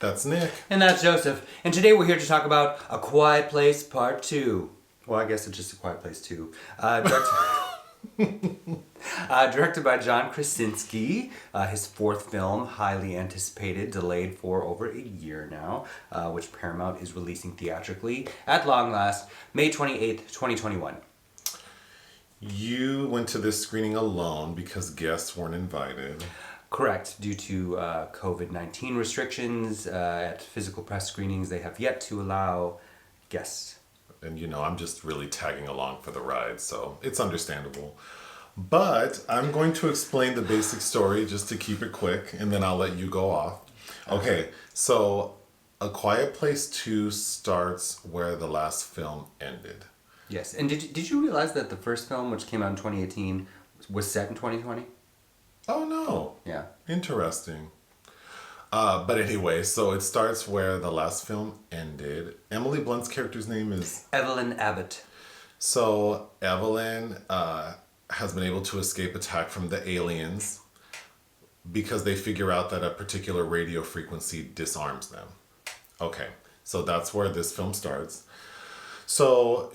That's Nick. And that's Joseph. And today we're here to talk about A Quiet Place Part 2. Well, I guess it's just A Quiet Place 2. Directed by John Krasinski. His fourth film, highly anticipated, delayed for over a year now, which Paramount is releasing theatrically at long last, May 28th, 2021. You went to this screening alone because guests weren't invited. Correct. Due to COVID-19 restrictions at physical press screenings, they have yet to allow guests. And I'm just really tagging along for the ride, so it's understandable. But I'm going to explain the basic story just to keep it quick, and then I'll let you go off. Okay, so A Quiet Place 2 starts where the last film ended. Yes, and did you realize that the first film, which came out in 2018, was set in 2020? Oh, no. Yeah. Interesting. But anyway, so it starts where the last film ended. Emily Blunt's character's name is... Evelyn Abbott. So Evelyn has been able to escape attack from the aliens because they figure out that a particular radio frequency disarms them. Okay, so that's where this film starts. So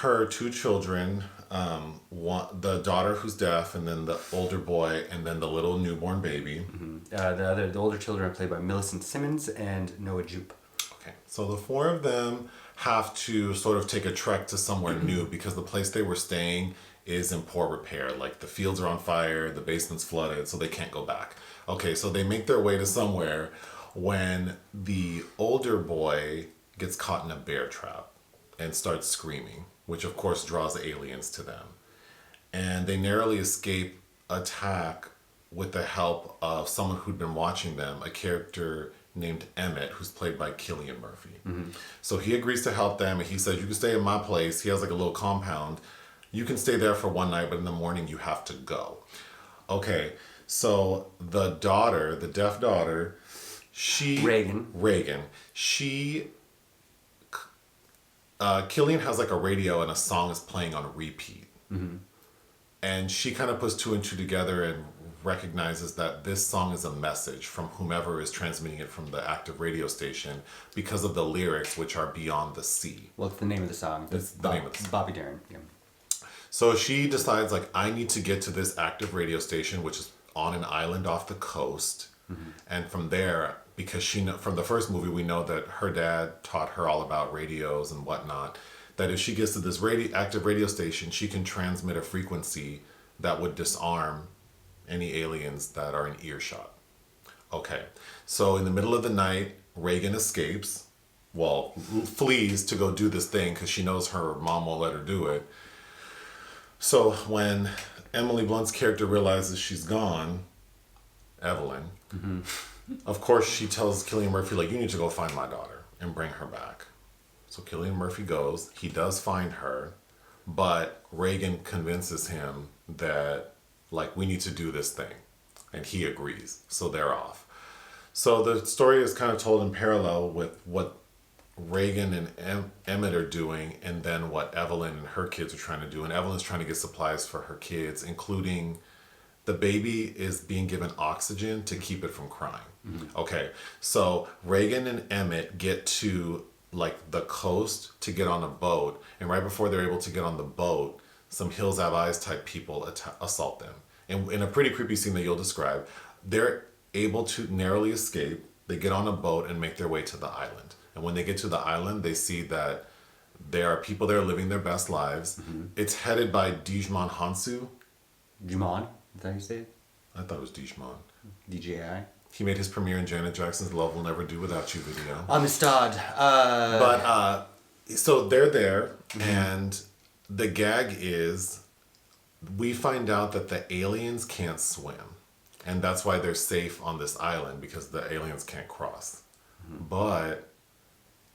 her two children, the daughter who's deaf, and then the older boy, and then the little newborn baby. Mm-hmm. The older children are played by Millicent Simmonds and Noah Jupe. Okay, so the four of them have to sort of take a trek to somewhere new because the place they were staying is in poor repair. Like the fields are on fire, the basement's flooded, so they can't go back. Okay, so they make their way to somewhere when the older boy gets caught in a bear trap and starts screaming, which of course draws aliens to them. And they narrowly escape attack with the help of someone who'd been watching them, a character named Emmett, who's played by Cillian Murphy. Mm-hmm. So he agrees to help them, and he says, you can stay in my place. He has like a little compound. You can stay there for one night, but in the morning you have to go. Okay, so the daughter, the deaf daughter, Regan, Cillian has like a radio and a song is playing on repeat. Mm-hmm. And she kind of puts two and two together and recognizes that this song is a message from whomever is transmitting it from the active radio station because of the lyrics, which are beyond the sea. Well, it's the name of the song. It's the name of the song. Bobby Darin. Yeah. So she decides, like, I need to get to this active radio station, which is on an island off the coast. Mm-hmm. And from there, because from the first movie, we know that her dad taught her all about radios and whatnot, that if she gets to this active radio station, she can transmit a frequency that would disarm any aliens that are in earshot. Okay, so in the middle of the night, Regan escapes, flees to go do this thing because she knows her mom won't let her do it. So when Emily Blunt's character realizes she's gone, Evelyn, mm-hmm. Of course she tells Cillian Murphy, like, you need to go find my daughter and bring her back. So Cillian Murphy goes, he does find her, but Regan convinces him that, like, we need to do this thing. And he agrees. So they're off. So the story is kind of told in parallel with what Regan and Emmett are doing, and then what Evelyn and her kids are trying to do. And Evelyn's trying to get supplies for her kids, including the baby is being given oxygen to keep it from crying. Mm-hmm. Okay, so Regan and Emmett get to, like, the coast to get on a boat, and right before they're able to get on the boat, some Hills Have Eyes type people assault them. And in a pretty creepy scene that you'll describe, they're able to narrowly escape. They get on a boat and make their way to the island. And when they get to the island, they see that there are people there living their best lives. Mm-hmm. It's headed by Djimon Hounsou. Djimon? Is that how you say it? I thought it was Djimon. DJI? He made his premiere in Janet Jackson's Love Will Never Do Without You video. Amistad. But, so they're there, mm-hmm. and the gag is, we find out that the aliens can't swim. And that's why they're safe on this island, because the aliens can't cross. Mm-hmm. But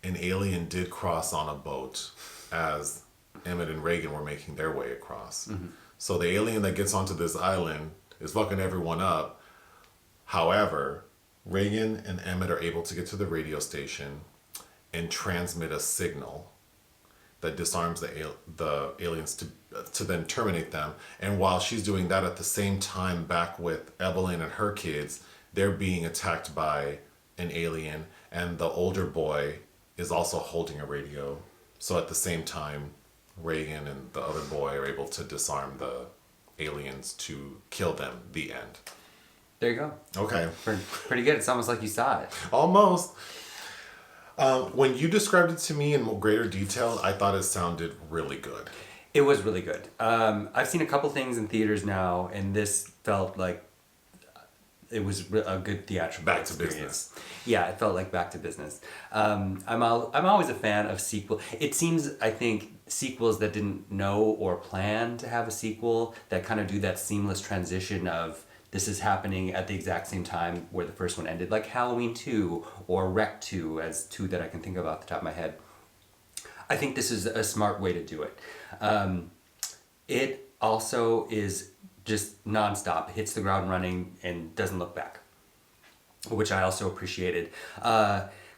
an alien did cross on a boat as Emmett and Regan were making their way across. Mm-hmm. So the alien that gets onto this island is fucking everyone up. However, Regan and Emmett are able to get to the radio station and transmit a signal that disarms the aliens to then terminate them. And while she's doing that, at the same time, back with Evelyn and her kids, they're being attacked by an alien, and the older boy is also holding a radio. So at the same time, Regan and the other boy are able to disarm the aliens to kill them. The end. There you go. Okay. Pretty good. It's almost like you saw it. Almost. When you described it to me in greater detail, I thought it sounded really good. It was really good. I've seen a couple things in theaters now, and this felt like it was a good theatrical Back to experience. business. Yeah, it felt like back to business. I'm always a fan of sequel. It seems, I think, sequels that didn't know or plan to have a sequel that kind of do that seamless transition of this is happening at the exact same time where the first one ended, like Halloween 2 or Wreck 2 as two that I can think of off the top of my head. I think this is a smart way to do it. It also is just nonstop, hits the ground running and doesn't look back, which I also appreciated.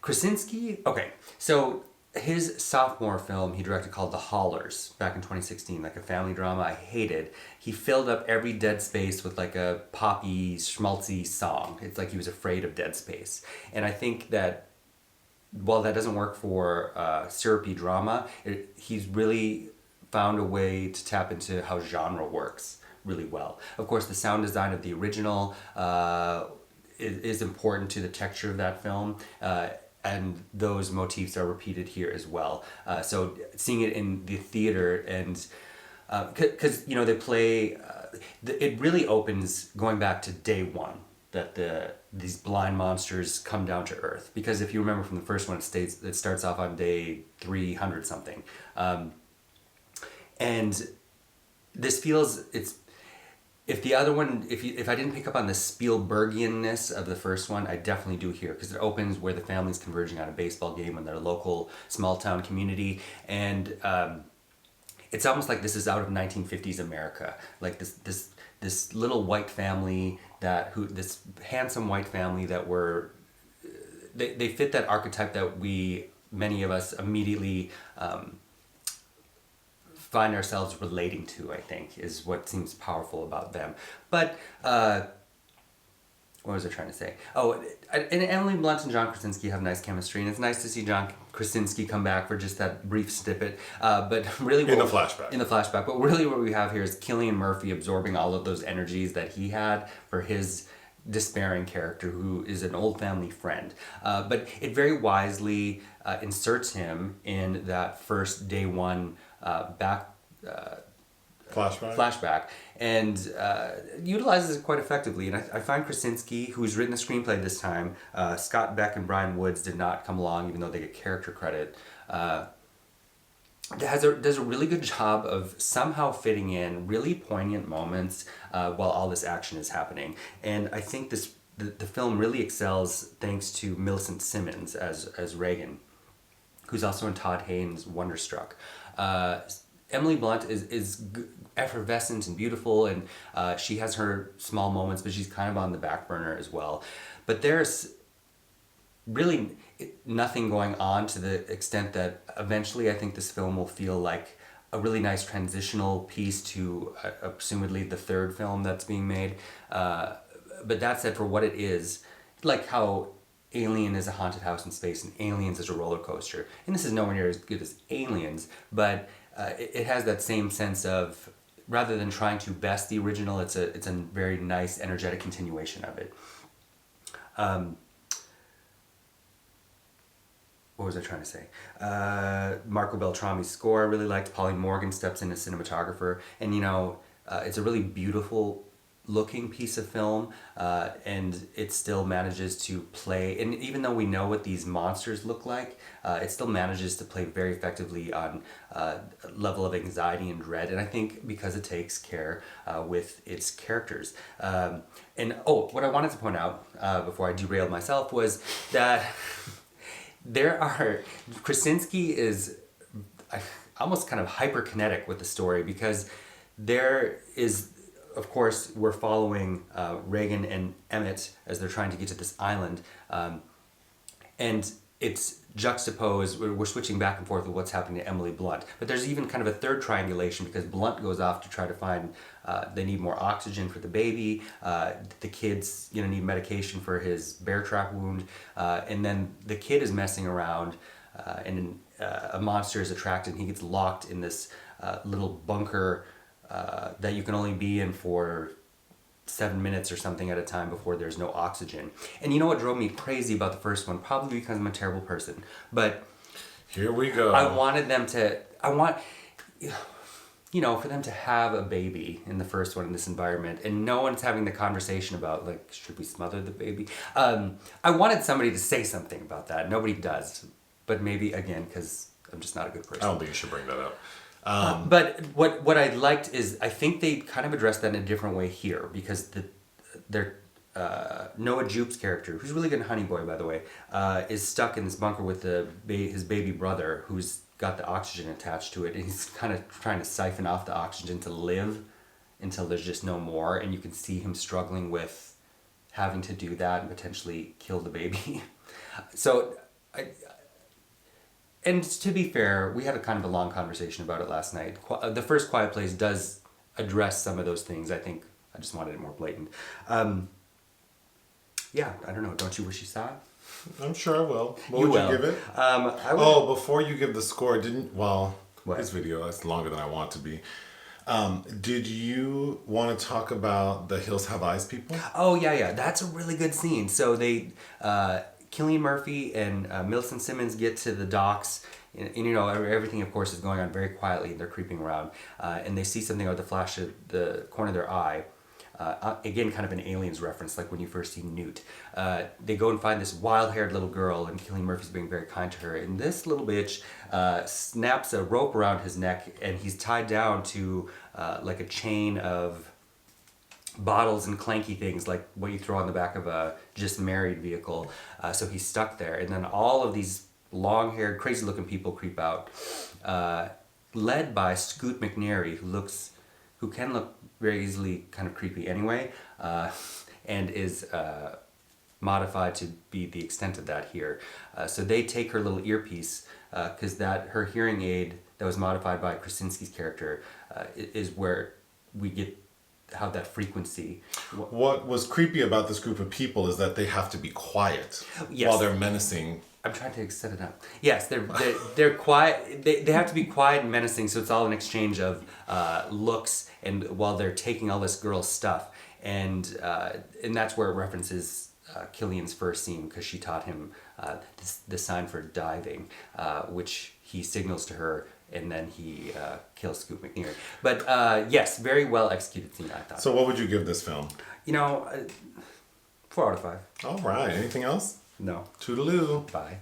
Krasinski, okay, so his sophomore film he directed called The Hollars back in 2016, like a family drama I hated. He filled up every dead space with like a poppy, schmaltzy song. It's like he was afraid of dead space. And I think that while that doesn't work for syrupy drama, he's really found a way to tap into how genre works really well. Of course, the sound design of the original is important to the texture of that film. And those motifs are repeated here as well. So seeing it in the theater and because they play, it really opens going back to day one that these blind monsters come down to Earth. Because if you remember from the first one, it starts off on day 300 something, and this feels If the other one, if I didn't pick up on the Spielbergianness of the first one, I definitely do here, because it opens where the family's converging on a baseball game in their local small town community, and it's almost like this is out of 1950s America, like this little white family this handsome white family that they fit that archetype that many of us immediately find ourselves relating to, I think, is what seems powerful about them. But, what was I trying to say? Oh, and Emily Blunt and John Krasinski have nice chemistry, and it's nice to see John Krasinski come back for just that brief snippet. But really... In the flashback. In the flashback. But really what we have here is Cillian Murphy absorbing all of those energies that he had for his despairing character, who is an old family friend. But it very wisely inserts him in that first day one flashback and utilizes it quite effectively. And I find Krasinski, who's written the screenplay this time, Scott Beck and Brian Woods did not come along, even though they get character credit, does a really good job of somehow fitting in really poignant moments while all this action is happening. And I think the film really excels thanks to Millicent Simmonds as Regan, who's also in Todd Haynes' Wonderstruck. Emily Blunt is effervescent and beautiful, and she has her small moments, but she's kind of on the back burner as well. But there's really nothing going on to the extent that eventually I think this film will feel like a really nice transitional piece to assumedly the third film that's being made. But that said, for what it is, like how Alien is a haunted house in space and Aliens is a roller coaster, and this is nowhere near as good as Aliens, but it has that same sense of, rather than trying to best the original, it's a very nice, energetic continuation of it. What was I trying to say? Marco Beltrami's score I really liked. Polly Morgan steps in as cinematographer, and it's a really beautiful looking piece of film, and it still manages to play, and even though we know what these monsters look like, it still manages to play very effectively on a level of anxiety and dread, and I think because it takes care with its characters. And what I wanted to point out before I derailed myself was that Krasinski is almost kind of hyperkinetic with the story, because there is, of course, we're following Regan and Emmett as they're trying to get to this island, and it's juxtapose, we're switching back and forth with what's happening to Emily Blunt. But there's even kind of a third triangulation because Blunt goes off to try to find, they need more oxygen for the baby. The kids, need medication for his bear trap wound. And then the kid is messing around and a monster is attracted and he gets locked in this little bunker that you can only be in for 7 minutes or something at a time before there's no oxygen. And you know what drove me crazy about the first one? Probably because I'm a terrible person. But here we go. I wanted them to, for them to have a baby in the first one in this environment, and no one's having the conversation about, like, should we smother the baby? I wanted somebody to say something about that. Nobody does. But maybe, again, because I'm just not a good person. I don't think you should bring that up. But what I liked is I think they kind of addressed that in a different way here because Noah Jupe's character, who's really good in Honey Boy, by the way, is stuck in this bunker with his baby brother who's got the oxygen attached to it, and he's kind of trying to siphon off the oxygen to live until there's just no more, and you can see him struggling with having to do that and potentially kill the baby. So and to be fair, we had a kind of a long conversation about it last night. The first Quiet Place does address some of those things. I think I just wanted it more blatant. Yeah, I don't know. Don't you wish you saw it? I'm sure I will. What would you give it? Before you give the score, this video is longer than I want to be. Did you want to talk about the Hills Have Eyes people? Oh, yeah. That's a really good scene. So they... Cillian Murphy and Millicent Simmonds get to the docks, and everything, of course, is going on very quietly. They're creeping around, and they see something out of the flash of the corner of their eye. Again, kind of an Aliens reference, like when you first see Newt. They go and find this wild-haired little girl, and Cillian Murphy's being very kind to her. And this little bitch snaps a rope around his neck, and he's tied down to like a chain of bottles and clanky things like what you throw on the back of a just married vehicle. So he's stuck there. And then all of these long-haired, crazy-looking people creep out, led by Scoot McNairy, who can look very easily kind of creepy anyway, and is modified to be the extent of that here. So they take her little earpiece, because her hearing aid that was modified by Krasinski's character is where we get how that frequency. What was creepy about this group of people is that they have to be quiet while they're menacing. I'm trying to set it up. Yes, they're quiet. They have to be quiet and menacing, so it's all an exchange of looks, and while they're taking all this girl's stuff, and that's where it references Cillian's first scene, because she taught him the sign for diving, which he signals to her. And then he kills Scoot McNairy. But yes, very well executed scene, I thought. So what would you give this film? 4 out of 5. All right. Anything else? No. Toodaloo. Bye.